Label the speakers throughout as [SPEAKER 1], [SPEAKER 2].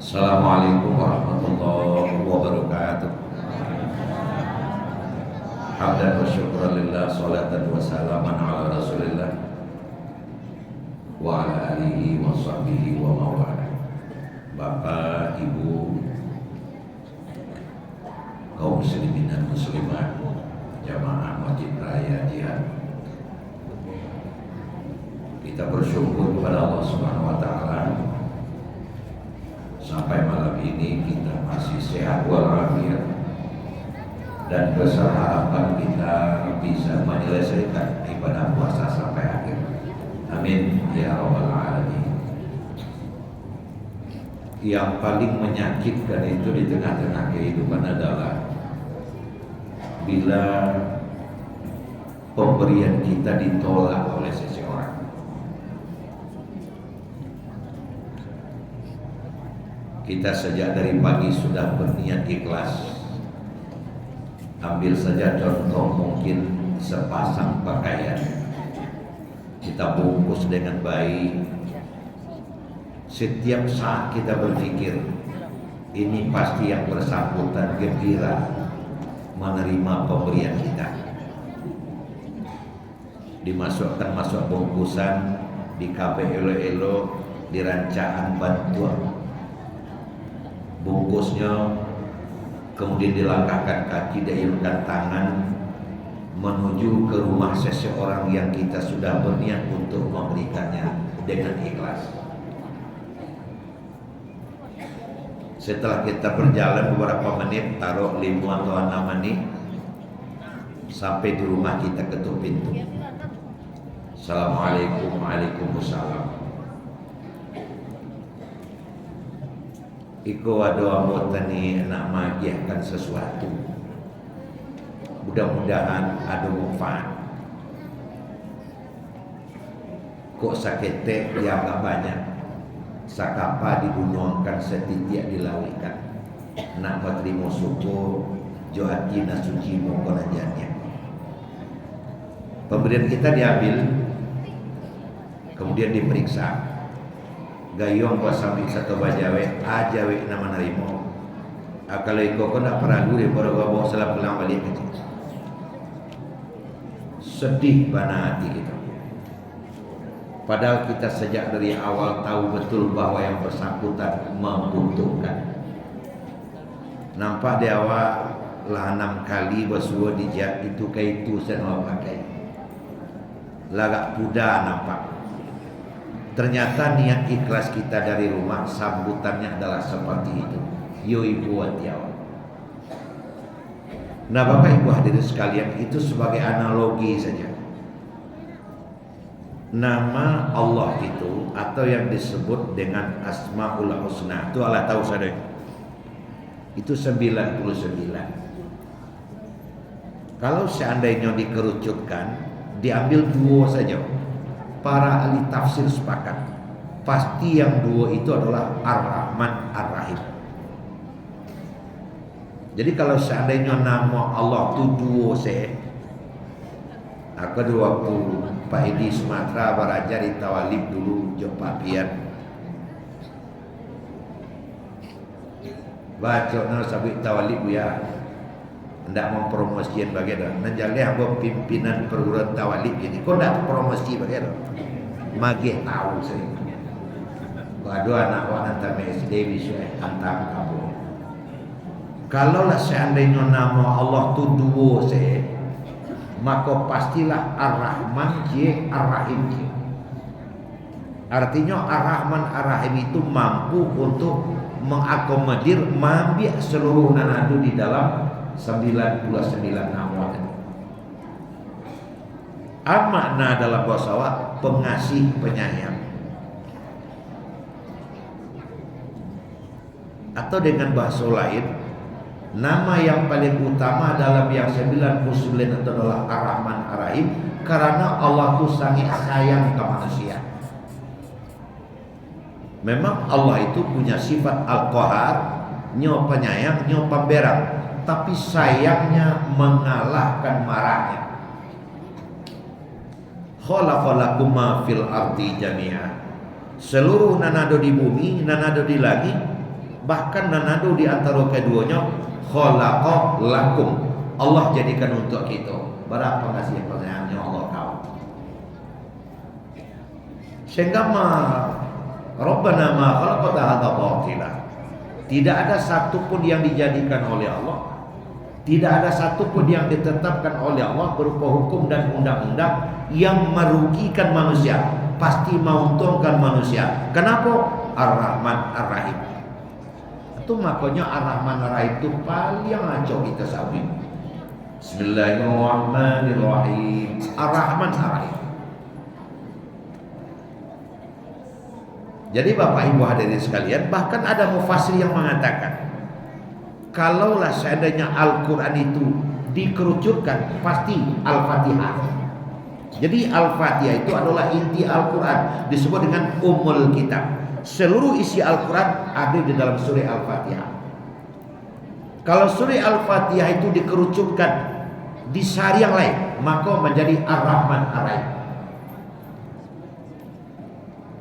[SPEAKER 1] Assalamualaikum warahmatullahi wabarakatuh. Hamdan wa syukran lillah, salatan wa salaman ala rasulillah wa ala alihi wa sahbihi wa mawala. Bapak, Ibu, kaum muslimin dan muslimat, jamaah Masjid Raya Jihad, kita bersyukur kepada Allah Subhanahu wa taala sampai malam ini kita masih sehat walafiat, dan besar harapan kita bisa menyelesaikan ibadah puasa sampai akhir. Amin ya rabbal alamin. Yang paling menyakitkan itu di tengah-tengah kehidupan adalah bila pemberian kita ditolak oleh seseorang. Kita sejak dari pagi sudah berniat ikhlas. Ambil saja contoh, mungkin sepasang pakaian kita bungkus dengan baik. Setiap saat kita berpikir, ini pasti yang bersangkutan gembira menerima pemberian kita. Dimasukkan masuk bungkusan, dikape elo-elo, dirancaan bantuan bungkusnya, kemudian dilangkahkan kaki, diirimkan tangan menuju ke rumah seseorang yang kita sudah berniat untuk memberikannya dengan ikhlas. Setelah kita berjalan beberapa menit, taruh 5 atau 6 menit, sampai di rumah kita ketuk pintu. Assalamualaikum, waalaikumsalam. Iko ada anggota ni nak magiahkan sesuatu, mudah-mudahan ada manfaat. Kok sakete yang agak banyak, sakapa digunungkan setiap dilawikan. Nak berterima syukur, joati nasuci mohon ajarnya. Pemberian kita diambil, kemudian diperiksa. Gayung kuasa miksa toba jawe, jawe nama narimo. Kalau ikut kau nak peragu dia baru bawa salah pulang balik kecil. Sedih bana hati kita. Padahal kita sejak dari awal tahu betul bahwa yang bersangkutan membutuhkan. Nampak dia awak lah 6 kali bersua dijak itu kaitu saya mau pakai. Lagak puda nampak. Ternyata niat ikhlas kita dari rumah, sambutannya adalah seperti itu. Yo ibu watiawan. Nah Bapak Ibu hadirin sekalian, itu sebagai analogi saja. Nama Allah itu atau yang disebut dengan Asmaul Husna, itu Allah tahu saja. Itu 99. Kalau seandainya dikerucutkan, diambil 2 saja. Para ahli tafsir sepakat, pasti yang 2 itu adalah Ar-Rahman Ar-Rahim. Jadi kalau seandainya nama Allah itu 2 aku ada waktu Pak Edi Sumatera berajar di Tawalib dulu, Jok Pian baca sabit Tawalib ya, hendak mempromosikan bagaimana. Nanti aku pimpinan perguruan Tawalib jadi kau hendak promosi bagaimana. Magih tahu saya. Ada anak wanita SD bisa hantar kamu. Kalau lah seandainya nama Allah tu 2 saya, maka pastilah Ar-Rahman je Ar-Rahim je. Artinya Ar-Rahman Ar-Rahim itu mampu untuk mengakomodir, mengambil seluruh nanadu di dalam 99 nama tadi. Makna dalam bahasa Arab pengasih penyayang. Atau dengan bahasa lain, nama yang paling utama dalam yang 99 itu adalah Ar-Rahman Ar-Rahim, karena Allah itu sangat sayang ke manusia. Memang Allah itu punya sifat Al-Qahar, nyo penyayang, nyo pemberang, tapi sayangnya mengalahkan marahnya. Khalaqalakum ma fil ardi jami'a. Seluruh nanado di bumi, nanado di langit Bahkan nanadu di antara keduanya, khalaqa lakum, Allah jadikan untuk kita. Berapa kasih pertanyaannya Allah kau. Sehingga Rabbana ma khalaqta hadza batila. Tidak ada satupun yang dijadikan oleh Allah, tidak ada satupun yang ditetapkan oleh Allah berupa hukum dan undang-undang yang merugikan manusia, pasti menguntungkan manusia. Kenapa? Ar-Rahman Ar-Rahim. Itu makanya Ar-Rahman Ar-Rahim itu paling ngaco kita sabi. Bismillahirrahmanirrahim. Ar-Rahman Ar-Rahim. Jadi Bapak Ibu hadirin sekalian, bahkan ada mufassir yang mengatakan, kalaulah seandainya Al-Quran itu dikerucutkan, pasti Al-Fatihah. Jadi Al-Fatihah itu adalah inti Al-Quran, disebut dengan Ummul Kitab. Seluruh isi Al-Quran ada di dalam surah Al-Fatihah. Kalau surah Al-Fatihah itu dikerucutkan di sari yang lain, maka menjadi Ar-Rahman Ar-Rahim.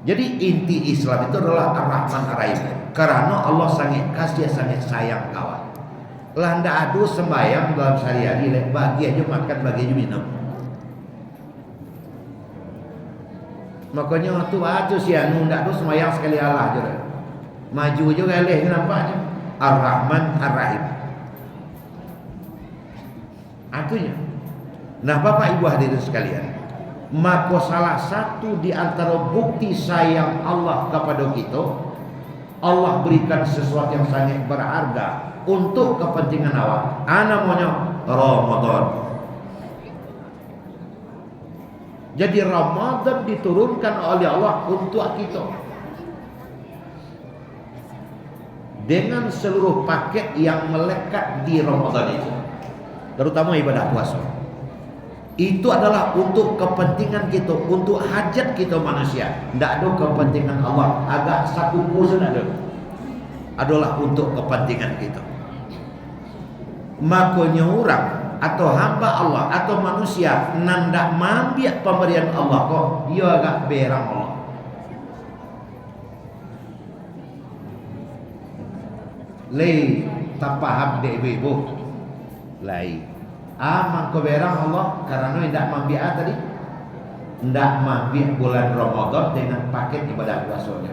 [SPEAKER 1] Jadi inti Islam itu adalah Ar-Rahman Ar-Rahim, karena Allah sangat kasih, sangat sayang kawan. Landa adu sembahyang dalam sehari-hari, bagi aja makan, bagi aja minum. Makanya waktu aja sih anu ndak tu sembahyang sekali Allah je. Maju juga leh nampaknya. Ar-Rahman Ar-Rahim. Artinya. Nah, Bapak Ibu hadirin sekalian, maka salah satu di antara bukti sayang Allah kepada kita, Allah berikan sesuatu yang sangat berharga untuk kepentingan awak. Namanya Ramadan. Jadi Ramadan diturunkan oleh Allah untuk kita dengan seluruh paket yang melekat di Ramadan itu, terutama ibadah puasa. Itu adalah untuk kepentingan kita, untuk hajat kita manusia. Tidak ada kepentingan Allah. Agak satu pun ada. Adalah untuk kepentingan kita. Makanya orang atau hamba Allah atau manusia nandak mambiak pemberian Allah kok, dia agak berang Allah. Lei tak paham dek ibu. Lai. Amang ko berang Allah karena tidak mambiak tadi. Tidak mambiak bulan Ramadan dengan paket ibadah puasanya.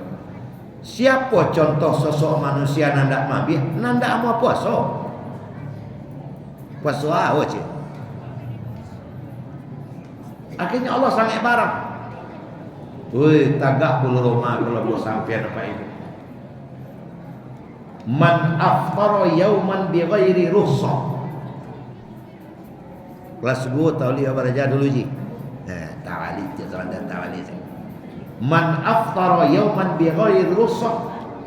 [SPEAKER 1] Siapa contoh sosok manusia nandak mambiak? Nandak mau puasa. Puasa awak je. Akhirnya Allah sangat barang. Woi, tagak bulu rumah kalau bulu sampean apa itu. Man aftara yauman bi ghairi rukhsah. Kelas 2 tawli apa aja dulu ji. Tawali je soalan tawali. Man aftara yauman bi ghairi rukhsah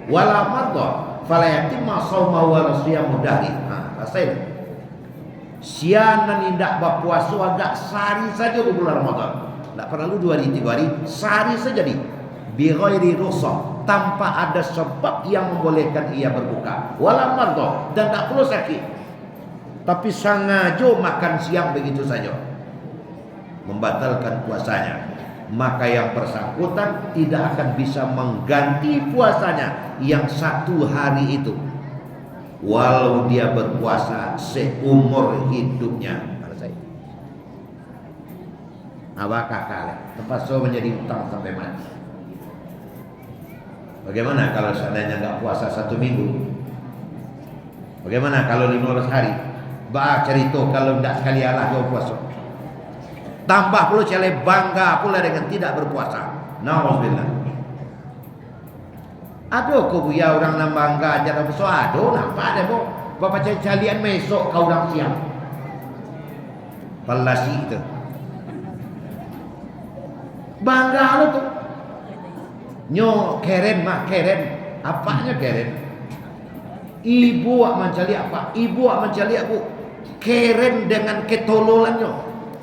[SPEAKER 1] wala madha fala yatimma shaumahu wa siyamu dahri. Pasal sianan indak berpuasa agak sehari saja di bulan Ramadan. Tak perlu 2 hari 3 hari, sehari saja di bi ghairi rukhsah, tanpa ada sebab yang membolehkan ia berbuka. Wala mardah, dan tak perlu sakit. Tapi sengaja makan siang begitu saja, membatalkan puasanya. Maka yang bersangkutan tidak akan bisa mengganti puasanya yang 1 hari itu, walau dia berpuasa seumur hidupnya. Awak kakak tempat so menjadi utang sampai mati. Bagaimana kalau seandainya enggak puasa 1 minggu? Bagaimana kalau 15 hari? Cerita kalau enggak sekali Allah kau puasa. Tambah perlu cele bangga pula dengan tidak berpuasa. Nauzubillah. Aduh kau buya orang nak bangga aja tak berpuasa. Aduh nampak ada bu. Bapak calian mesok kau orang siang. Palasi itu. Bangga lo tuh. Nyo keren mah keren. Apanya keren? Ibu wak mencari apa? Ibu wak mencari aku. Keren dengan ketololannya.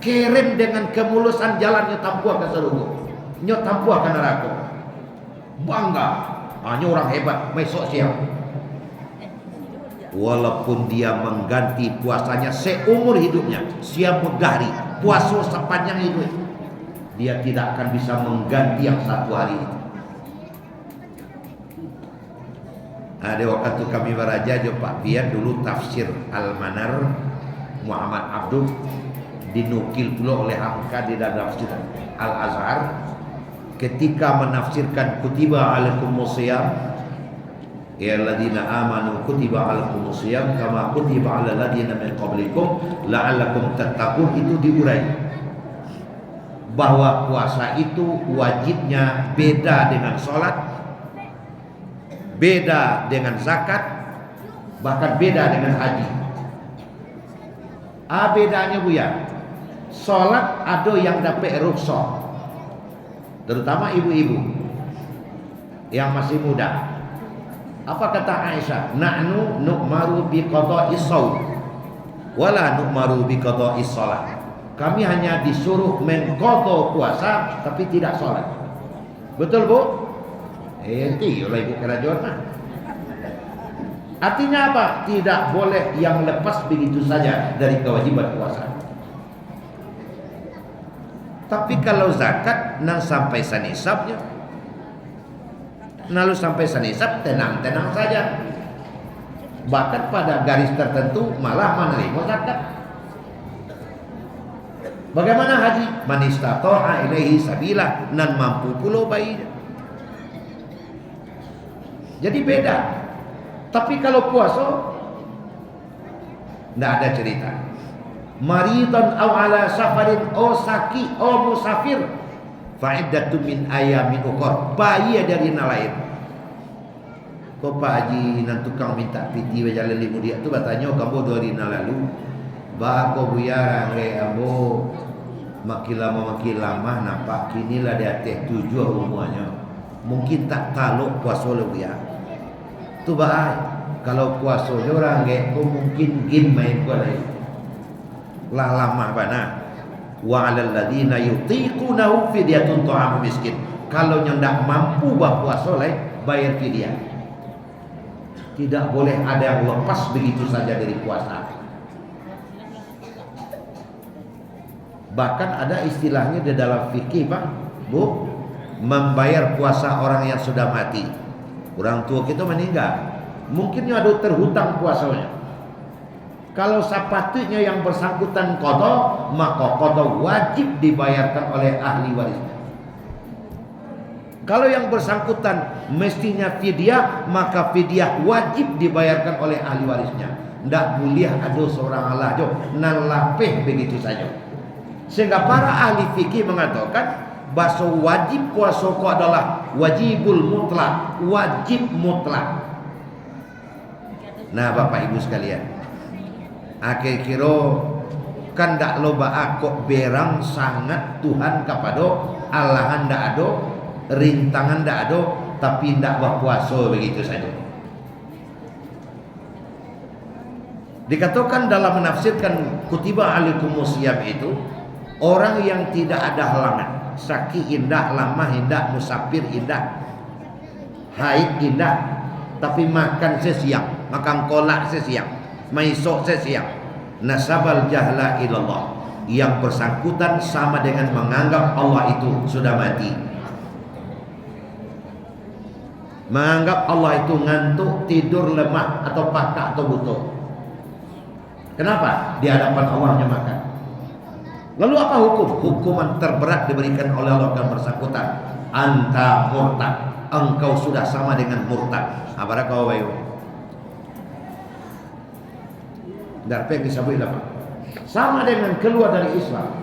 [SPEAKER 1] Keren dengan kemulusan jalannya tampuah ke seluruh. Nyo tampuah ke neraka. Bangga. Hanya orang hebat. Besok siang. Walaupun dia mengganti puasanya seumur hidupnya. Siap mudahri. Puasa sepanjang hidup. Dia tidak akan bisa mengganti yang 1 hari itu. Ada waktu kami beraja jo Pak Pian dulu tafsir Al-Manar Muhammad Abdul dinukil pula oleh Hamka di dalam tafsir Al-Azhar ketika menafsirkan kutiba alaikumus syiyam ya alladzina amanu kutiba alaikumus syiyam kama kutiba alal ladzina min qablikum la'allakum tattaqun, itu diurai bahwa puasa itu wajibnya beda dengan sholat, beda dengan zakat, bahkan beda dengan haji. Bedanya bu ya, sholat ada yang dapat rukhsah, terutama ibu-ibu yang masih muda. Apa kata Aisyah? Nahnu nu'maru bi qada'is shaum wala nu'maru bi qada'is shalah. Kami hanya disuruh mengqadha puasa tapi tidak sholat. Betul bu? Enti oleh ibu kerajaan. Artinya apa? Tidak boleh yang lepas begitu saja dari kewajiban puasa. Tapi kalau zakat nang sampai sanisabnya, lalu sampai sanisab tenang-tenang saja. Bahkan pada garis tertentu malah menerima zakat. Bagaimana haji? Man istata'a ilaihi sabila, nan mampu pula bayinya. Jadi beda. Tapi kalau puasa tidak ada cerita. Maridan aw ala safarin o saki o musafir fa'iddatu min ayamin ukhra. Bayi dari nalain. Kau Pak Haji nan tukang minta piti berjalan limu dia tu bertanya kamu 2 hari lalu. Bako buyar angge ambo makin lama nampak kinilah dia teh 7 umurnya. Mungkin tak taluk puasa lebih ya. Tu baik. Kalau puasa orang ge mungkin game main ko lain. Lah lama bana. Wa 'alal ladina yutiqunahu fidyatun ta'am miskin. Kalau yang tak mampu berpuasa lain bayar fidyah. Tidak boleh ada yang lepas begitu saja dari puasa. Bahkan ada istilahnya di dalam fikih Pak, Bu, membayar puasa orang yang sudah mati. Orang tua kita meninggal, mungkin ada terhutang puasanya. Kalau sepatutnya yang bersangkutan qada, maka qada wajib dibayarkan oleh ahli warisnya. Kalau yang bersangkutan mestinya fidyah, maka fidyah wajib dibayarkan oleh ahli warisnya. Tidak boleh ada seorang Allah jo nan lapeh begitu saja. Sehingga para ahli fikih mengatakan bahwa wajib puasa itu adalah wajibul mutlak, wajib mutlak. Nah Bapak Ibu sekalian, akhir-kira kan dak loba akok berang sangat Tuhan kepada Allah ndak ada, rintangan ndak ada, tapi ndak berpuasa begitu saja. Dikatakan dalam menafsirkan kutiba alaikumus syiyam itu, orang yang tidak ada halangan, sakit indah, lamah indah, musafir indah, haid indah, tapi makan sesiang, makan kolak sesiang, maisok sesiang, nasabal jahla ilallah, yang bersangkutan sama dengan menganggap Allah itu sudah mati, menganggap Allah itu ngantuk, tidur, lemah, atau patah, atau butuh. Kenapa? Di hadapan Allahnya makan. Lalu apa hukum? Hukuman terberat diberikan oleh Allah yang bersangkutan. Anta murtad. Engkau sudah sama dengan murtad. Apakah kau bayu? Darpe disebut apa? Sama dengan keluar dari Islam.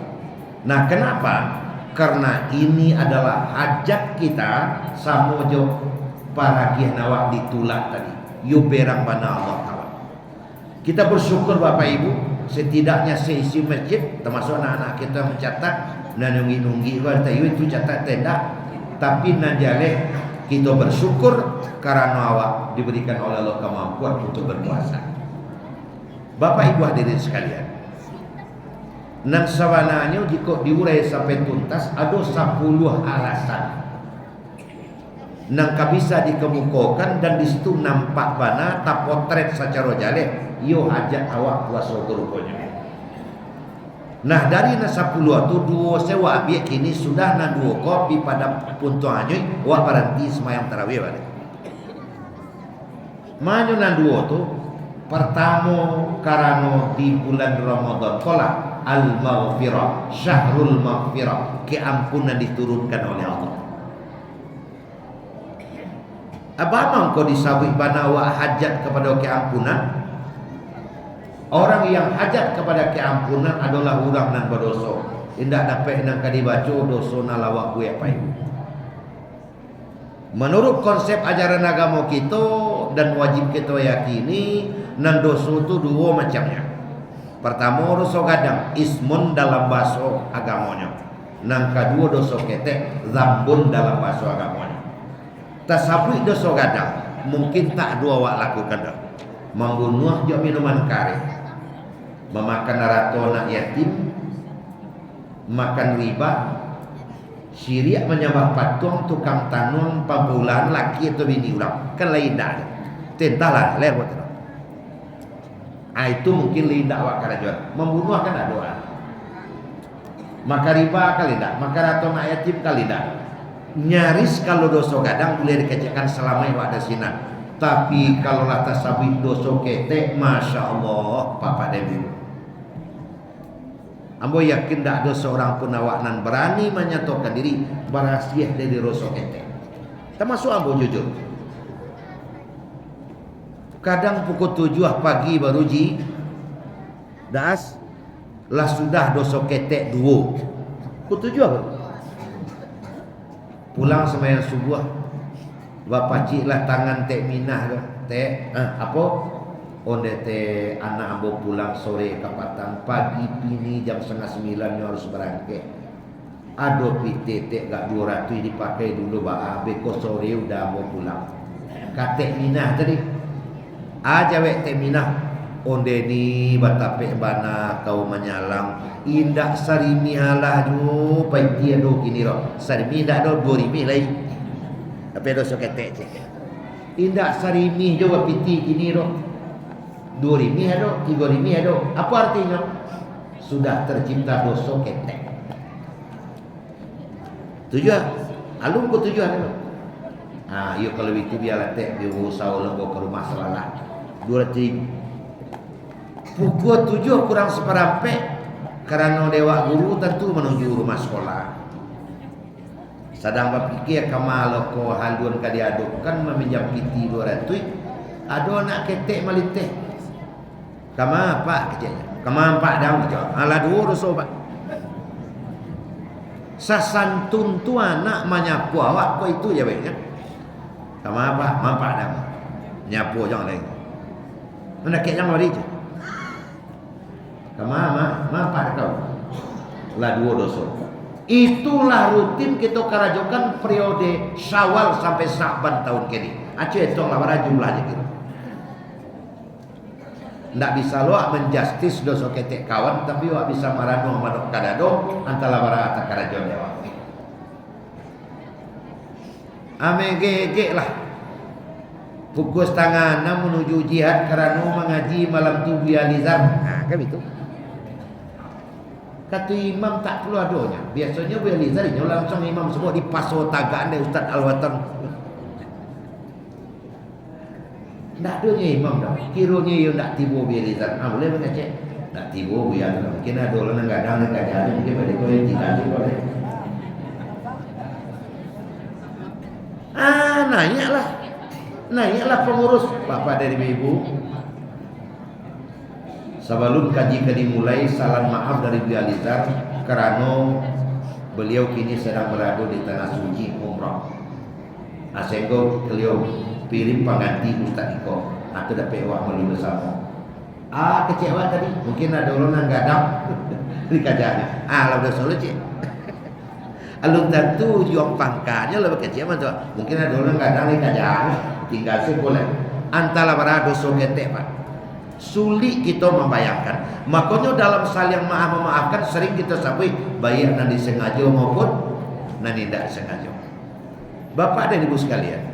[SPEAKER 1] Nah, kenapa? Karena ini adalah hajat kita sama jo para kihnawak ditulak tadi. Yu berang bana Allah Ta'ala. Kita bersyukur Bapak Ibu, setidaknya seisi masjid termasuk anak-anak kita mencatat dan nunggi-nunggi itu catat tenda, tapi najale kita bersyukur karena awak diberikan oleh Allah kemampuan untuk berpuasa. Bapak Ibu hadirin sekalian, nang sawananya jika diurai sampai tuntas ada 10 alasan nang bisa dikemukakan dan di situ nampak bana tak potret secara jale yo hajat awak puasa rupanya. Nah dari nasa puluh tu dua sewa abiak kini sudah na 2 kopi pada puntung anyoy wak berhenti semayang tarawih balik. Manyunan dua tu pertama karena di bulan Ramadan kola al-maghfirah, syahrul maghfirah, keampunan diturunkan oleh Allah. Abang kau disabih banawa hajat kepada keampunan. Orang yang hajat kepada keampunan adalah orang nan berdosa. Indak dapat nak dibaca dosa nalawak gue apa itu. Menurut konsep ajaran agama kita dan wajib kita yakini, nan dosa itu dua macamnya. Pertama dosa gadang, ismun dalam bahasa agamanya. Nang kedua dosa ketek, zambun dalam bahasa agamanya. Tasabui dosa gadang, mungkin tak dua awak lakukan dah. Membunuh jok minuman kari, memakan narato anak yatim, makan riba, syirik menyembah patung, tukang tanung, pembulan laki atau bini orang, kan lain dah. Tentalah lewat. Itu mungkin lain dah awak kerajuan. Membunuh kan ada doa. Maka riba kali dah, maka narato anak yatim kali dah. Nyaris kalau dosa gadang boleh dikecekkan selama yang ada sinar. Tapi kalau lah tasabih dosa ketek, masya Allah, Papa Dewi. Ambo yakin tak ada seorang pun awak nan berani menyatakan diri berhasiah dari dosa ketek. Termasuk ambo jujur. Kadang pukul 7 pagi baru ji das lah sudah dosa ketek 2. Pukul 7 baru. Pulang sembahyang subuh, bapak cik lah tangan tek minah ke tek apa onde te anak ambo pulang sore ke Patang, pagi pini jam 8:30 harus berangkat. Ado pite tek gak 200 dipakai dulu ba beko sore udah ambo pulang. Katek minah tadi. Wek tek minah onde ni batape bana kau menyalang indak sarimi halah jo pai dia do kini ro. Sarimi dak do 2000 lagi. Tapi do soketek cek. Indak sarimi jo piti kini ro. 2.000 ada, 3.000 ada. Apa artinya? Sudah tercipta dosa ketek. Tujuan, alung ko tujuan ada. Iyo kalau itu biarlah tek dia usaha lenggo ke rumah selalah. 200. Pukul 7 kurang seperempat karena dewa guru tentu menuju rumah sekolah. Sedang berfikir kamal ko haluan ka diaduk kan meminjam piti 200. Ada anak ketek maliteh. Kama pak kecilnya, kama pak daun kecil. Ala dua dosa pak. Sasantun tu anak menyapu awak kau itu je baiknya. Kama pak, mampak daun. Nyapu jangan lagi. Mana kek jangan lari je. Kama mampak kau. Lah dua dosa. Itulah rutin kita kerajokan periode Syawal sampai Sa'ban tahun kini. Aceh itu lah jumlahnya gitu. Ndak bisa lo menjustis dosa ketek kawan, tapi wak bisa marano manok kadado antara bara takarajon dewa. Ame gege lah. Pukul 5:30 menuju jihad karena mengaji malam tu bializar. Kan itu. Kata imam tak perlu adonya. Biasanya bializar ini langsung imam semua di paso tagaan dari Ustaz Al-Watan. Tak adanya imam dah. Kiranya yang tak tiba bializar. Boleh mengecek. Tak tiba biar mungkin ada orang yang gadang dan kajian mungkin pada kau yang tidak boleh. Naiklah pengurus bapak dari ibu. Sebelum kaji dimulai, salam maaf dari bializar kerana beliau kini sedang berada di tanah suci umrah. Sehingga beliau pilih pengganti Ustaz Iko atau dapat awak melalui bersama. Kecewa tadi. Mungkin ada orang yang gadang di kajiannya. Lah udah solo cik. Alun tentu juang pangkanya lebih kecewa tu. Mungkin ada orang gadang di kajiannya. Tinggal sih boleh. Antara para dosa ketek pak. Sulit kita membayangkan. Makanya dalam saling maaf memaafkan sering kita sampai baik nanti sengaja maupun nanti tidak sengaja. Bapak dan ibu sekalian,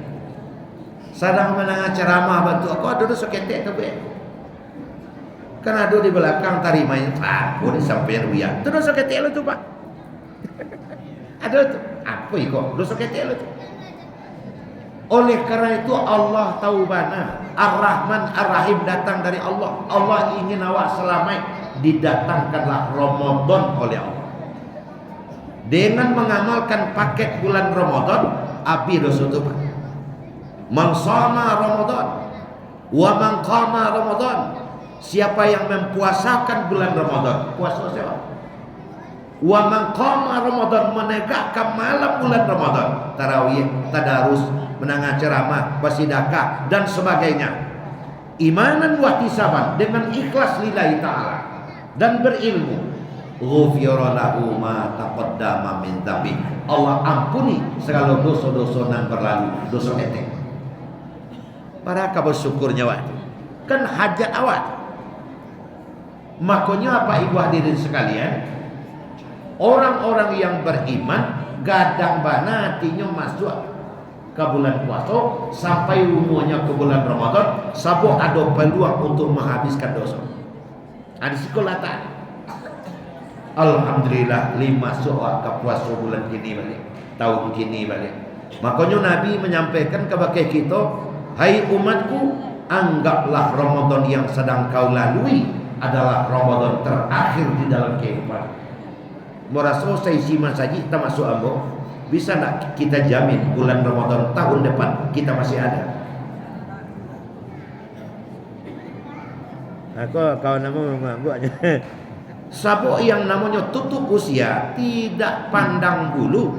[SPEAKER 1] sedang menengah ceramah bantu aku ada dosa ketek tu be. Kan ada di belakang tarimanya. Boleh sampai yang buaya. Tu dosa ketek lo tu pak. Ada tu. Apa iko? Dosa ketek lo tu. Oleh karena itu Allah tahu mana Ar-Rahman Ar-Rahim datang dari Allah. Allah ingin awak selamat, didatangkanlah Ramadan oleh Allah. Dengan mengamalkan paket bulan Ramadan, abi dosa tu. Man shama Ramadan wa man qama Ramadan. Siapa yang mempuasakan bulan Ramadan, puasa siapa? Wa man qama Ramadan, menegakkan malam bulan Ramadan, tarawih, tadarus, menangah ceramah, bersedekah dan sebagainya. Imanan wa ihtisaban, dengan ikhlas lillahi taala dan berilmu, ghufira lahu ma taqaddama min dzambi. Allah ampuni segala dosa-dosa yang berlalu, dosa etek. Para kabar syukurnya waktu kan hajat awak. Makanya apa ibu hadirin sekalian, orang-orang yang beriman gadang bana hatinya masuk ke bulan puasa sampai umurnya ke bulan Ramadan, sabuk ada peluang untuk menghabiskan dosa. Ada sekolah tak? Alhamdulillah lima soal ke puasa bulan ini balik, tahun ini balik. Makanya Nabi menyampaikan kepada kita, hai umatku, anggaplah Ramadan yang sedang kau lalui adalah Ramadan terakhir di dalam kehidupan. Merasa saya siman saja kita masuk ambo, bisa tak kita jamin bulan Ramadan tahun depan kita masih ada? Aku kawan nama membuatnya. Sabuk yang namanya tutup usia tidak pandang bulu,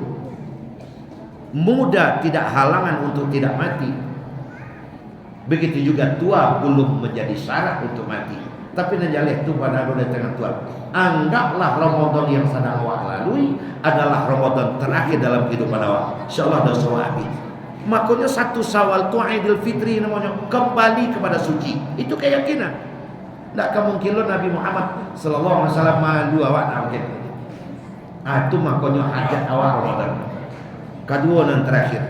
[SPEAKER 1] muda tidak halangan untuk tidak mati. Begitu juga tua belum menjadi syarat untuk mati. Tapi najaleh itu pada roda tengah tua. Anggaplah Ramadan yang sedang awak lalui adalah Ramadan terakhir dalam kehidupan awak. InsyaAllah dosa habis. Makanya satu Syawal itu Idul Fitri namanya, kembali kepada suci. Itu keyakinan. Tak kemungkinan Nabi Muhammad sallallahu alaihi wasallam malu awak nak mungkin. Itu makanya hajat awak Ramadan. Kedua dan terakhir,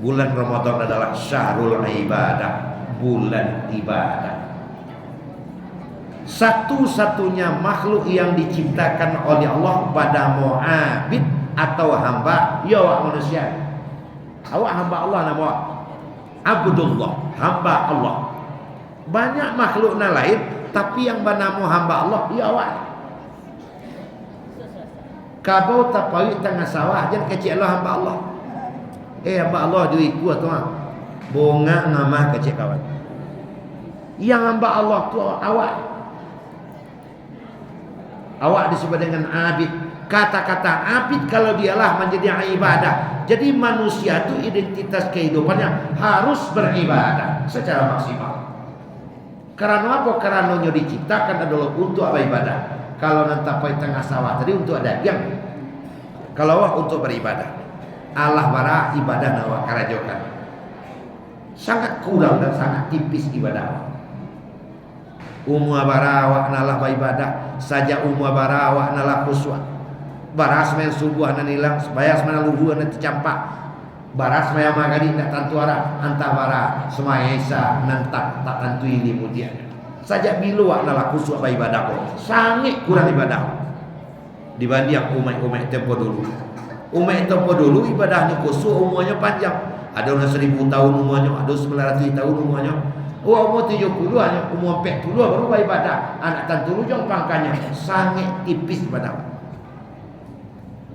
[SPEAKER 1] bulan Ramadan adalah syahrul ibadah, bulan ibadah. Satu-satunya makhluk yang diciptakan oleh Allah pada mu'abid atau hamba, ya awak manusia. Awak hamba Allah nama awak Abdullah, hamba Allah. Banyak makhluk lain, tapi yang bernama hamba Allah, ya awak. Kabau tapawik tengah sawah, jangan kecil Allah hamba Allah. Hamba Allah duitku tu bunga nama kecil kawan. Yang hamba Allah tu awak. Awak disebut dengan abid. Kata-kata abid kalau dialah menjadi ibadah. Jadi manusia itu identitas kehidupannya harus beribadah secara maksimal. Karena apa? Karena diciptakan adalah untuk apa ibadah. Kalau nanti pai tengah sawah tadi untuk dagang. Kalau untuk beribadah. Allah bara ibadah nawa karajokan. Sangat kurang dan sangat tipis ibadah. Umma bara nalah ibadah saja, umma bara nalah khusyuk. Baras main subuh nan hilang, bayas mana luhur nan tercampak. Baras maya magadi nak tantuara antah bara semaya isa nan tak tentu ilmu dia. Saja bilu nalah khusyuk ibadah ko. Sangat kurang ibadah. Dibanding umat-umat tempo dulu. Umat tempo dulu ibadahnya khusyuk, umurnya panjang. Ada orang 1000 tahun umurnya, ada 900 tahun umurnya. Umur 70 hanya umur 40 baru ibadah. Anak tantu lujang pangkanya sangat tipis ibadah.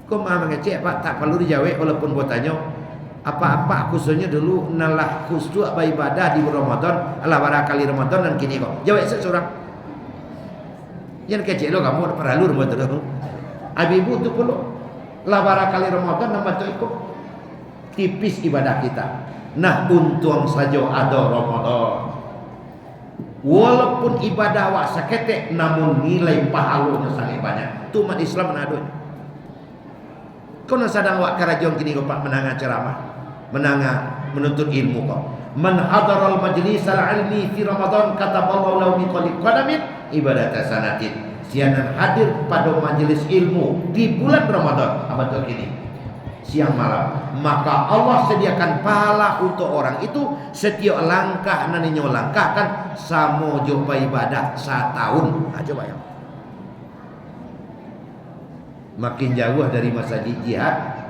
[SPEAKER 1] Kau maha mengecek Pak, tak perlu dijawab walaupun buat tanya apa-apa khususnya dulu nalah khusyuk ibadah di Ramadan, Allah barakali Ramadan dan kini kok. Jawab seseorang. Yang kecek lo kamu perlu Ramadan dulu. Abibu tu perlu. Allah barakali Ramadan nampak tu ikut tipis ibadah kita. Nah, untung saja ada Ramadan. Walaupun ibadah awak seketek, namun nilai pahalanya sangat banyak. Itu umat Islam menadun. Kau nak sadang awak kerajaan kini kau pak menangah ceramah, menangah menuntut ilmu kau. Man hadaral majlis al-ilmi fi Ramadan kataballahu lahu min qalbi qadamin ibadat sanatin. Sianan hadir pada majlis ilmu di bulan Ramadan abad ini. Siang malam, maka Allah sediakan pahala untuk orang itu setiap langkah nantinya langkahkan samo jumpa ibadah setahun. Coba ya. Makin jauh dari masjid jihad,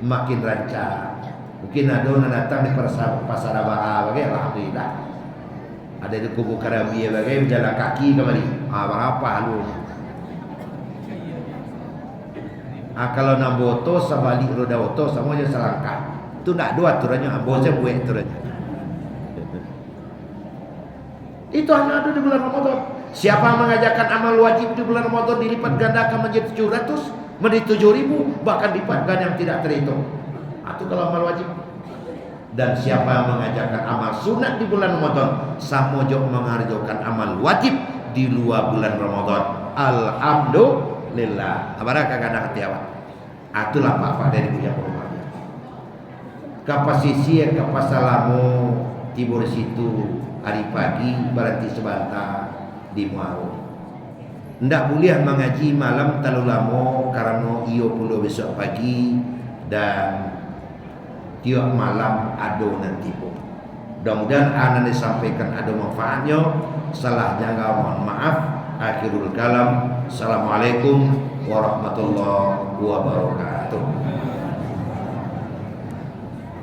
[SPEAKER 1] makin rancak. Mungkin ada yang datang di pasar Abah bagai alhamdulillah. Ada di kubu Karabia bagai berjalan kaki kembali. Apa lu? Kalau nak boto sabalik roda oto sama je selangkah. Itu nak dua aturannya, bosnya buat aturannya. Itu hanya ada di bulan Ramadan. Siapa mengajarkan amal wajib di bulan Ramadan dilipat gandakan menjadi 700, menjadi 7.000, bahkan lipat ganda yang tidak terhitung. Itu kalau amal wajib. Dan siapa yang mengajarkan amal sunat di bulan Ramadan, sama juga mengajarkan amal wajib di luar bulan Ramadan. Alhamdulillah. Apakah kadang hati awak? Itulah apa dari punya rumah. Kapasisi yang kapasalamu tibur situ hari pagi berhenti sebentar di Muaro. Ndak boleh mengaji malam terlalu lama karena iyo puluh besok pagi dan tiap malam ada nanti pun. Mudah-mudahan anak disampaikan ada manfaatnya. Salah jangka mohon maaf. Akhirul kalam. Assalamualaikum warahmatullahi wabarakatuh.